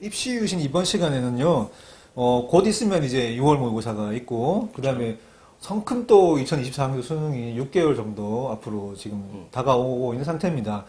입시유신 이번 시간에는요, 곧 있으면 이제 6월 모의고사가 있고, 그 다음에 성큼 또 2024학년도 수능이 6개월 정도 앞으로 지금 다가오고 있는 상태입니다.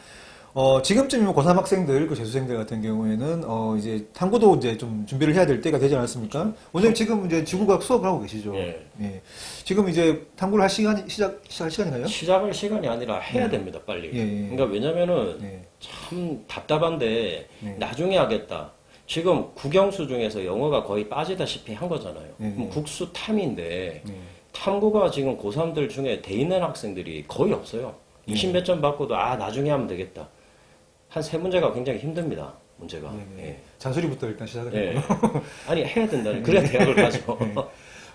지금쯤이면 고3 학생들, 그 재수생들 같은 경우에는, 이제 탐구도 이제 좀 준비를 해야 될 때가 되지 않았습니까? 원장님 지금 이제 지구과학 수업을 하고 계시죠? 예. 예. 지금 이제 탐구를 할 시작할 시간인가요? 시작할 시간이 아니라 해야 됩니다, 빨리. 예, 예. 그러니까 왜냐면은 네. 참 답답한데 네. 나중에 하겠다. 지금 국영수 중에서 영어가 거의 빠지다시피 한 거잖아요. 네. 그럼 국수 탐인데 네. 탐구가 지금 고3들 중에 돼 있는 학생들이 거의 없어요. 20 몇 점 받고도 나중에 하면 되겠다. 한 세 문제가 굉장히 힘듭니다. 문제가. 네. 예. 잔소리부터 일단 시작을 예. 했고요. 아니 해야 된다는 그래야 대학을 가죠. 네.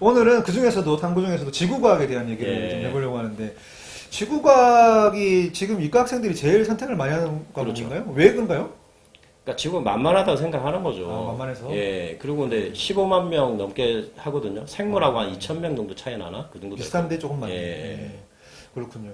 오늘은 그 중에서도 탐구 중에서도 지구과학에 대한 얘기를 예. 좀 해보려고 하는데 지구과학이 지금 이과 학생들이 제일 선택을 많이 하는 과목인가요? 그렇죠. 왜 그런가요? 그러니까 지금 만만하다고 생각하는 거죠. 아, 만만해서? 예. 그리고 근데 15만 명 넘게 하거든요. 생물하고 한 2,000명 정도 차이 나나? 그 정도. 비슷한데 조금 많네. 예. 네. 그렇군요.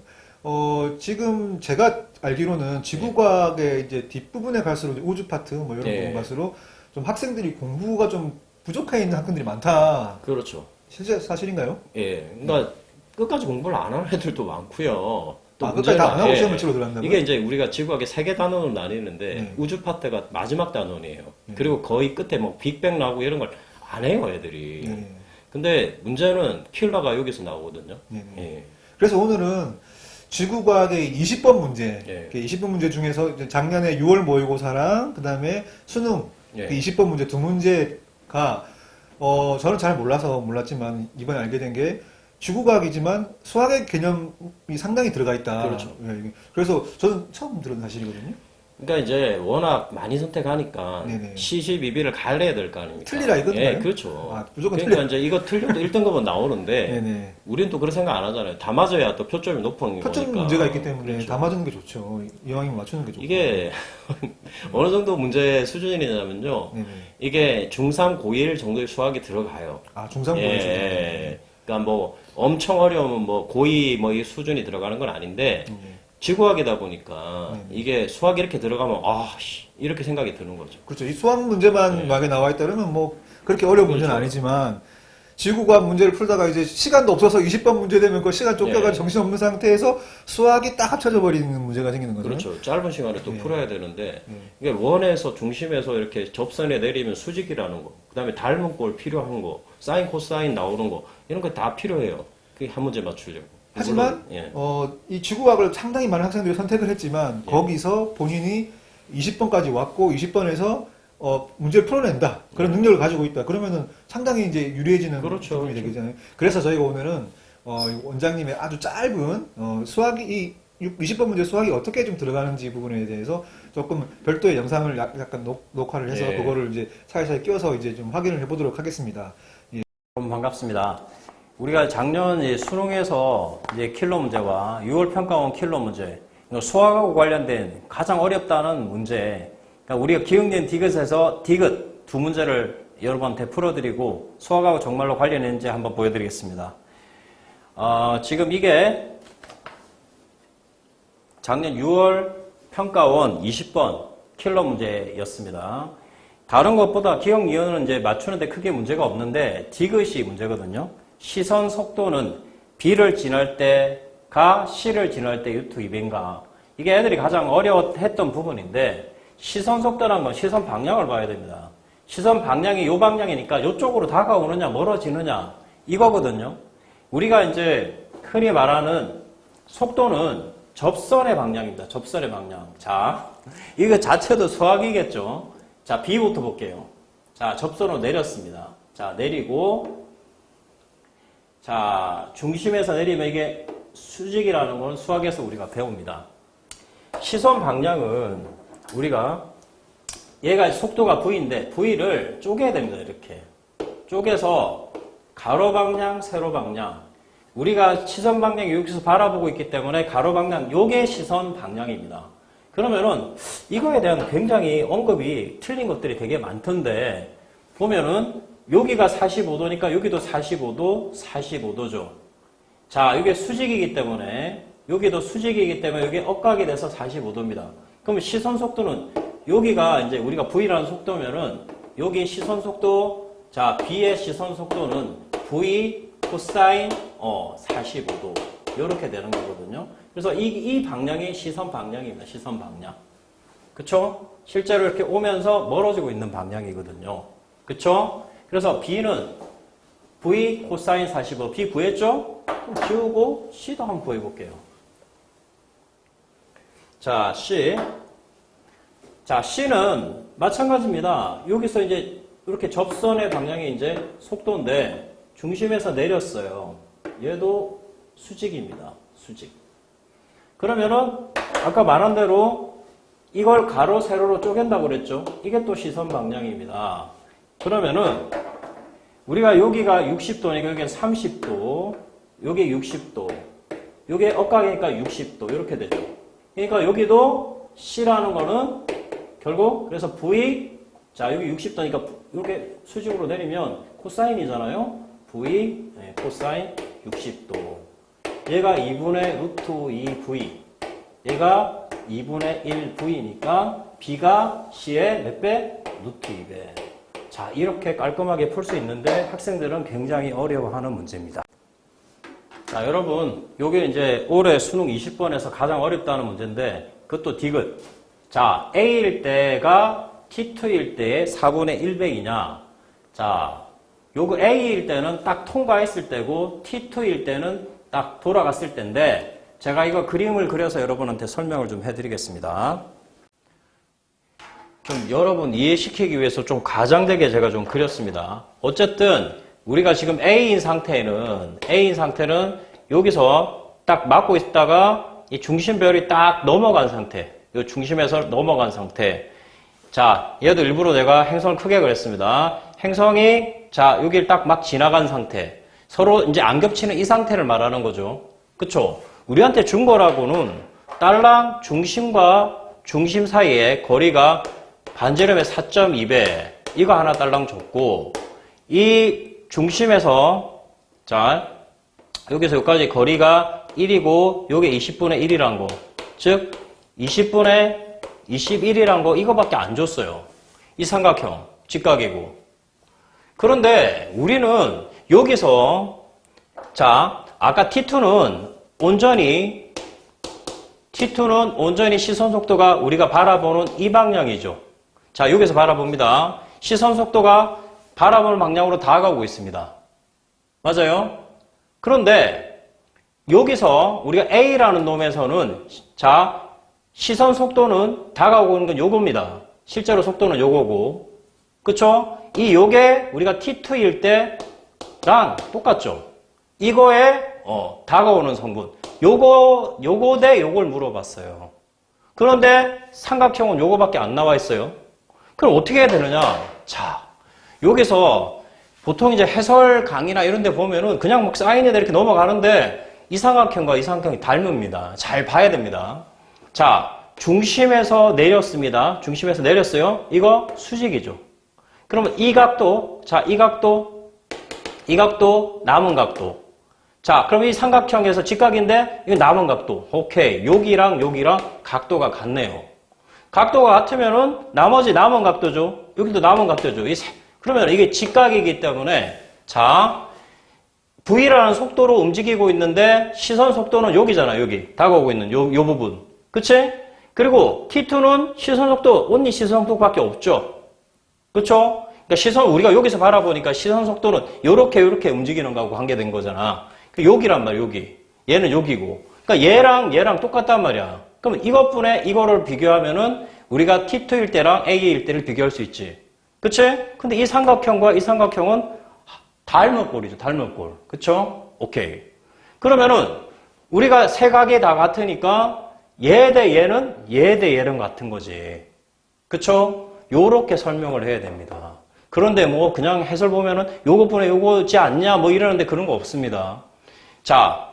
지금 제가 알기로는 지구과학의 이제 뒷부분에 갈수록 우주 파트 뭐 이런 예. 부분 갈수록 좀 학생들이 공부가 좀 부족해 있는 학생들이 많다. 그렇죠. 실제 사실인가요? 예. 그러니까 끝까지 공부를 안 하는 애들도 많고요. 또 끝까지 다 안 하고 예. 시험을 치러 들어간다고요? 이게 이제 우리가 지구학의 세 개 단원으로 나뉘는데 네. 우주 파트가 마지막 단원이에요. 그리고 거의 끝에 뭐 빅뱅 나오고 이런 걸 안 해요, 애들이. 네. 근데 문제는 킬러가 여기서 나오거든요. 네. 예. 그래서 오늘은 지구과학의 20번 문제, 예. 20번 문제 중에서 이제 작년에 6월 모의고사랑 그 다음에 수능 예. 그 20번 문제 두 문제가 저는 잘 몰랐지만 이번에 알게 된 게 지구과학이지만 수학의 개념이 상당히 들어가 있다. 그렇죠. 예, 그래서 저는 처음 들은 사실이거든요. 그러니까 이제 워낙 많이 선택하니까 네네. 시시비비를 갈려야 될 거 아닙니까? 틀리라 이건가요? 예, 그렇죠. 아, 무조건 그러니까 틀려. 이제 이거 틀려도 1등급은 나오는데 네네. 우리는 또 그런 생각 안 하잖아요. 다 맞아야 또 표점이 높은 표점 거니까. 문제가 있기 때문에 그렇죠. 다 맞는 게 좋죠. 이왕이면 맞추는 게 좋고. 이게 어느 정도 문제 수준이냐면요. 네네. 이게 중3, 고1 정도의 수학이 들어가요. 아, 중3 예, 고일 예. 그러니까 뭐 엄청 어려우면 뭐 고2 뭐 이 수준이 들어가는 건 아닌데 지구학이다 보니까 이게 수학이 이렇게 들어가면 이렇게 생각이 드는 거죠. 그렇죠. 이 수학 문제만 네. 막에 나와 있다면 뭐 그렇게 어려운 문제는 그렇죠. 아니지만 지구과학 문제를 풀다가 이제 시간도 없어서 20번 문제 되면 그 시간 쫓겨가 네. 정신없는 상태에서 수학이 딱 합쳐져 버리는 문제가 생기는 거죠. 그렇죠. 짧은 시간에 또 네. 풀어야 되는데 네. 이게 원에서 중심에서 이렇게 접선에 내리면 수직이라는 거, 그다음에 닮은 꼴 필요한 거, 사인 코사인 나오는 거 이런 거 다 필요해요. 그게 한 문제 맞추려고. 하지만 물론, 예. 이 지구과학을 상당히 많은 학생들이 선택을 했지만 예. 거기서 본인이 20번까지 왔고 20번에서 문제를 풀어낸다. 그런 능력을 가지고 있다. 그러면은 상당히 이제 유리해지는 그렇죠, 부분이 그렇죠. 되잖아요. 그래서 저희가 오늘은 원장님의 아주 짧은 수학이 이 20번 문제 수학이 어떻게 좀 들어가는지 부분에 대해서 조금 별도의 영상을 약간 녹화를 해서 예. 그거를 이제 사이사이 끼워서 이제 좀 확인을 해보도록 하겠습니다. 여러분 반갑습니다. 우리가 작년 수능에서 이제 킬러 문제와 6월 평가원 킬러 문제, 수학하고 관련된 가장 어렵다는 문제, 그러니까 우리가 기억된 디귿에서 디귿 두 문제를 여러분한테 풀어드리고 수학하고 정말로 관련했는지 한번 보여드리겠습니다. 지금 이게 작년 6월 평가원 20번 킬러 문제였습니다. 다른 것보다 기억 이론은 이제 맞추는데 크게 문제가 없는데 디귿이 문제거든요. 시선 속도는 B를 지날 때가 C를 지날 때 유투 2배인가. 이게 애들이 가장 어려워했던 부분인데 시선 속도란 건 시선 방향을 봐야 됩니다. 시선 방향이 요 방향이니까 요쪽으로 다가오느냐 멀어지느냐 이거거든요. 우리가 이제 흔히 말하는 속도는 접선의 방향입니다. 접선의 방향. 자, 이거 자체도 수학이겠죠. 자, B부터 볼게요. 자, 접선으로 내렸습니다. 자, 내리고 자, 중심에서 내리면 이게 수직이라는 건 수학에서 우리가 배웁니다. 시선 방향은 우리가 얘가 속도가 V인데 V를 쪼개야 됩니다. 이렇게 쪼개서 가로 방향, 세로 방향. 우리가 시선 방향이 여기서 바라보고 있기 때문에 가로 방향 요게 시선 방향입니다. 그러면은 이거에 대한 굉장히 언급이 틀린 것들이 되게 많던데 보면은 여기가 45도니까 여기도 45도, 45도죠. 자, 이게 수직이기 때문에 여기도 수직이기 때문에 여기 억각이 돼서 45도입니다. 그러면 시선 속도는 여기가 이제 우리가 V라는 속도면은 여기 시선 속도, 자, B의 시선 속도는 V 코사인 45도. 이렇게 되는 거거든요. 그래서 이 방향이 시선 방향입니다. 시선 방향. 그쵸? 실제로 이렇게 오면서 멀어지고 있는 방향이거든요. 그쵸? 그래서 B는 V 코사인 45. B 구했죠? 그럼 지우고 C도 한번 구해볼게요. 자, C. 자, C는 마찬가지입니다. 여기서 이제 이렇게 접선의 방향이 이제 속도인데 중심에서 내렸어요. 얘도 수직입니다. 수직. 그러면은 아까 말한 대로 이걸 가로 세로로 쪼갠다고 그랬죠. 이게 또 시선 방향입니다. 그러면은 우리가 여기가 60도니까 여기는 30도, 여기 60도, 여기 엇각이니까 60도 이렇게 되죠. 그러니까 여기도 C라는 거는 결국 그래서 V, 자 여기 60도니까 이렇게 수직으로 내리면 코사인이잖아요. V 코사인 60도. 얘가 2분의 루트 2V, 얘가 2분의 1V니까 B가 C의 몇 배? 루트 2배. 자, 이렇게 깔끔하게 풀 수 있는데 학생들은 굉장히 어려워하는 문제입니다. 자, 여러분, 요게 이제 올해 수능 20번에서 가장 어렵다는 문제인데 그것도 디귿. 자, A일 때가 T2일 때의 4분의 1배이냐. 자, 요거 A일 때는 딱 통과했을 때고 T2일 때는 딱 돌아갔을 때인데 제가 이거 그림을 그려서 여러분한테 설명을 좀 해드리겠습니다. 좀 여러분 이해시키기 위해서 좀 과장되게 제가 좀 그렸습니다. 어쨌든 우리가 지금 A인 상태는 여기서 딱 막고 있다가 이 중심별이 딱 넘어간 상태, 이 중심에서 넘어간 상태. 자, 얘도 일부러 내가 행성을 크게 그렸습니다. 행성이 자 여기를 딱 막 지나간 상태. 서로 이제 안 겹치는 이 상태를 말하는 거죠. 그쵸? 우리한테 준 거라고는 딸랑 중심과 중심 사이의 거리가 반지름의 4.2배 이거 하나 딸랑 줬고 이 중심에서 자 여기서 여기까지 거리가 1이고 요게 20분의 1이란 거 즉 20분의 21이란 거 이거밖에 안 줬어요. 이 삼각형 직각이고 그런데 우리는 여기서 자 아까 T2는 온전히 시선 속도가 우리가 바라보는 이 방향이죠. 자, 여기서 바라봅니다. 시선 속도가 바라보는 방향으로 다가오고 있습니다. 맞아요? 그런데 여기서 우리가 A라는 놈에서는 자, 시선 속도는 다가오고 있는 건 요겁니다. 실제로 속도는 요거고. 그쵸? 요게 우리가 T2일 때랑 똑같죠? 이거에 다가오는 성분. 요거 대 요걸 물어봤어요. 그런데 삼각형은 요거밖에 안 나와 있어요. 그럼 어떻게 해야 되느냐? 자, 여기서 보통 이제 해설 강의나 이런 데 보면은 그냥 막 사인에다 이렇게 넘어가는데 이 삼각형과 이 삼각형이 닮습니다. 잘 봐야 됩니다. 자, 중심에서 내렸습니다. 중심에서 내렸어요. 이거 수직이죠. 그러면 이 각도, 자, 이 각도, 남은 각도. 자, 그럼 이 삼각형에서 직각인데, 이거 남은 각도. 오케이. 여기랑 각도가 같네요. 각도가 같으면은 나머지 남은 각도죠. 여기도 남은 각도죠. 그러면 이게 직각이기 때문에, 자, V라는 속도로 움직이고 있는데, 시선 속도는 여기잖아, 여기. 다가오고 있는 요 부분. 그치? 그리고 T2는 시선 속도, 온리 시선 속도밖에 없죠. 그쵸? 그러니까 우리가 여기서 바라보니까 시선 속도는 요렇게 움직이는 거하고 관계된 거잖아. 여기란 말이야, 여기. 얘는 여기고. 그러니까 얘랑 똑같단 말이야. 그럼 이것분에 이거를 비교하면은 우리가 T2일 때랑 A일 때를 비교할 수 있지. 그치? 근데 이 삼각형과 이 삼각형은 닮은 꼴이죠, 닮은 꼴. 그쵸? 오케이. 그러면은 우리가 세 각이 다 같으니까 얘 대 얘는 같은 거지. 그쵸? 요렇게 설명을 해야 됩니다. 그런데 뭐 그냥 해설 보면은 요것분에 요거지 않냐 뭐 이러는데 그런 거 없습니다. 자,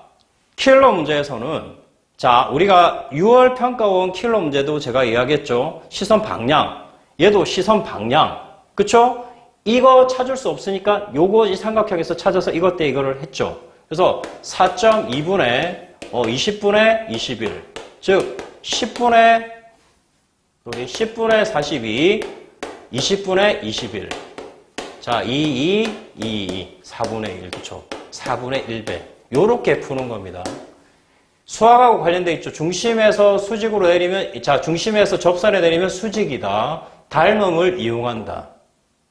킬러 문제에서는 자, 우리가 6월 평가원 킬러 문제도 제가 이야기했죠. 시선 방향. 얘도 시선 방향. 그쵸? 이거 찾을 수 없으니까 요거 이 삼각형에서 찾아서 이것 때 이거를 했죠. 그래서 4.2분의 20분의 21. 즉 10분의 42 20분의 21. 자, 2, 4분의 1, 그쵸? 4분의 1배. 요렇게 푸는 겁니다. 수학하고 관련돼 있죠. 중심에서 수직으로 내리면, 자, 중심에서 접선에 내리면 수직이다. 닮음을 이용한다.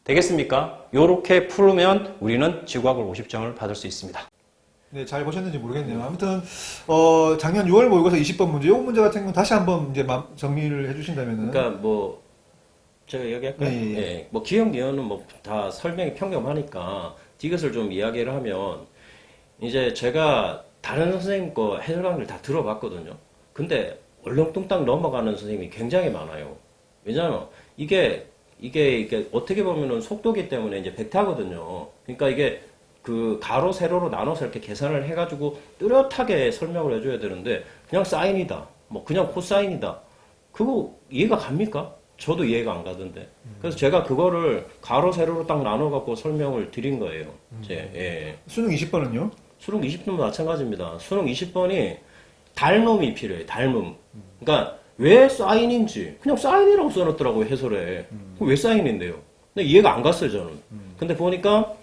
되겠습니까? 요렇게 풀면 우리는 지구학을 50점을 받을 수 있습니다. 네, 잘 보셨는지 모르겠네요. 아무튼 작년 6월 모의고사 20번 문제, 이 문제 같은 건 다시 한번 이제 정리를 해주신다면은. 그러니까 뭐 제가 이야기할까요? 예, 예. 예. 뭐 기억 이어는 뭐 다 설명이 평범하니까 이것을 좀 이야기를 하면 이제 제가 다른 선생님 거 해설 강의를 다 들어봤거든요. 근데 얼렁뚱땅 넘어가는 선생님이 굉장히 많아요. 왜냐하면 이게 어떻게 보면은 속도기 때문에 이제 벡터거든요. 그러니까 이게 그 가로 세로로 나눠서 이렇게 계산을 해가지고 뚜렷하게 설명을 해줘야 되는데 그냥 사인이다, 뭐 그냥 코사인이다. 그거 이해가 갑니까? 저도 이해가 안 가던데. 그래서 제가 그거를 가로 세로로 딱 나눠갖고 설명을 드린 거예요. 예. 수능 20번은요? 수능 20번도 마찬가지입니다. 수능 20번이 닮음이 필요해요. 닮음. 그러니까 왜 사인인지 그냥 사인이라고 써놨더라고요. 해설에. 그럼 왜 사인인데요? 근데 이해가 안 갔어요. 저는. 근데 보니까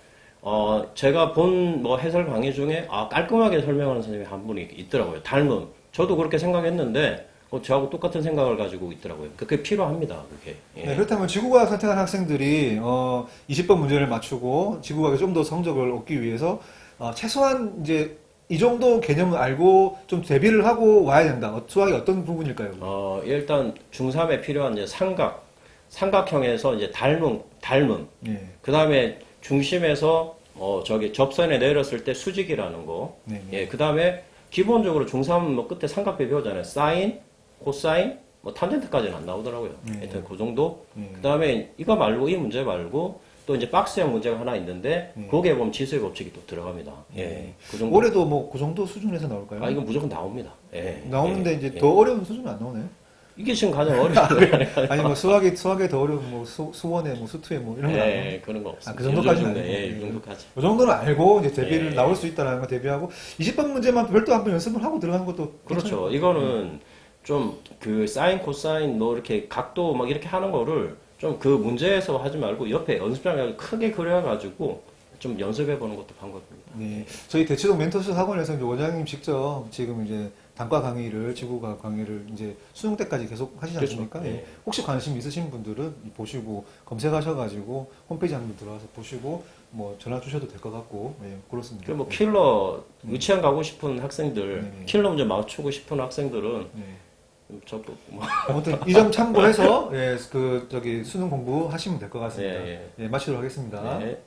제가 본 뭐 해설 강의 중에 깔끔하게 설명하는 선생님이 한 분이 있더라고요. 닮음. 저도 그렇게 생각했는데 저하고 똑같은 생각을 가지고 있더라고요. 그게 필요합니다. 그게. 예. 네, 그렇다면 지구과학 선택한 학생들이 20번 문제를 맞추고 지구과학에 좀 더 성적을 얻기 위해서 최소한 이제 이 정도 개념을 알고 좀 대비를 하고 와야 된다. 수학이 어떤 부분일까요? 일단 중3에 필요한 이제 삼각형에서 이제 닮음. 예. 그 다음에 중심에서 접선에 내렸을 때 수직이라는 거. 네. 예. 그 다음에 기본적으로 중3 뭐 끝에 삼각배 배우잖아요. 사인, 코사인, 뭐 탄젠트까지는 안 나오더라고요. 하여튼 그 정도. 그 다음에 이거 말고 이 문제 말고 또 이제 박스형 문제가 하나 있는데 거기에 보면 지수의 법칙이 또 들어갑니다. 예. 그 정도. 올해도 뭐 그 정도 수준에서 나올까요? 이건 무조건 나옵니다. 예. 나오는데 예. 이제 예. 더 어려운 수준은 안 나오나요? 이게 지금 가장 어려운 거예요. 아니 뭐 수학에 더 어려운 뭐 수원에 뭐 수투에 뭐 이런 거 나와요? 예, 그런 거 없어요. 그 정도까지는 예, 아니고. 이 정도까지. 그 정도는 알고 이제 대비를 예. 나올 수 있다라는 거 대비하고 20번 문제만 별도 한번 연습을 하고 들어가는 것도 그렇죠. 이거는 좀 그 사인, 코사인 뭐 이렇게 각도 막 이렇게 하는 거를 좀 그 문제에서 하지 말고 옆에 연습장에 크게 그려가지고 좀 연습해 보는 것도 방법입니다. 네. 저희 대치동 멘토스 학원에서 이제 원장님 직접 지금 이제 단과 강의를, 지구과학 강의를 이제 수능 때까지 계속 하시지 그렇죠. 않습니까? 예. 예. 혹시 관심 있으신 분들은 보시고 검색하셔가지고 홈페이지 한번 들어가서 보시고 뭐 전화 주셔도 될 것 같고, 예, 그렇습니다. 그 뭐 킬러 유치원 가고 싶은 학생들, 네. 킬러 문제 맞추고 싶은 학생들은 예. 적극 뭐 아무튼 이 점 참고해서 예, 그 저기 수능 공부 하시면 될 것 같습니다. 예, 예, 마치도록 하겠습니다. 네.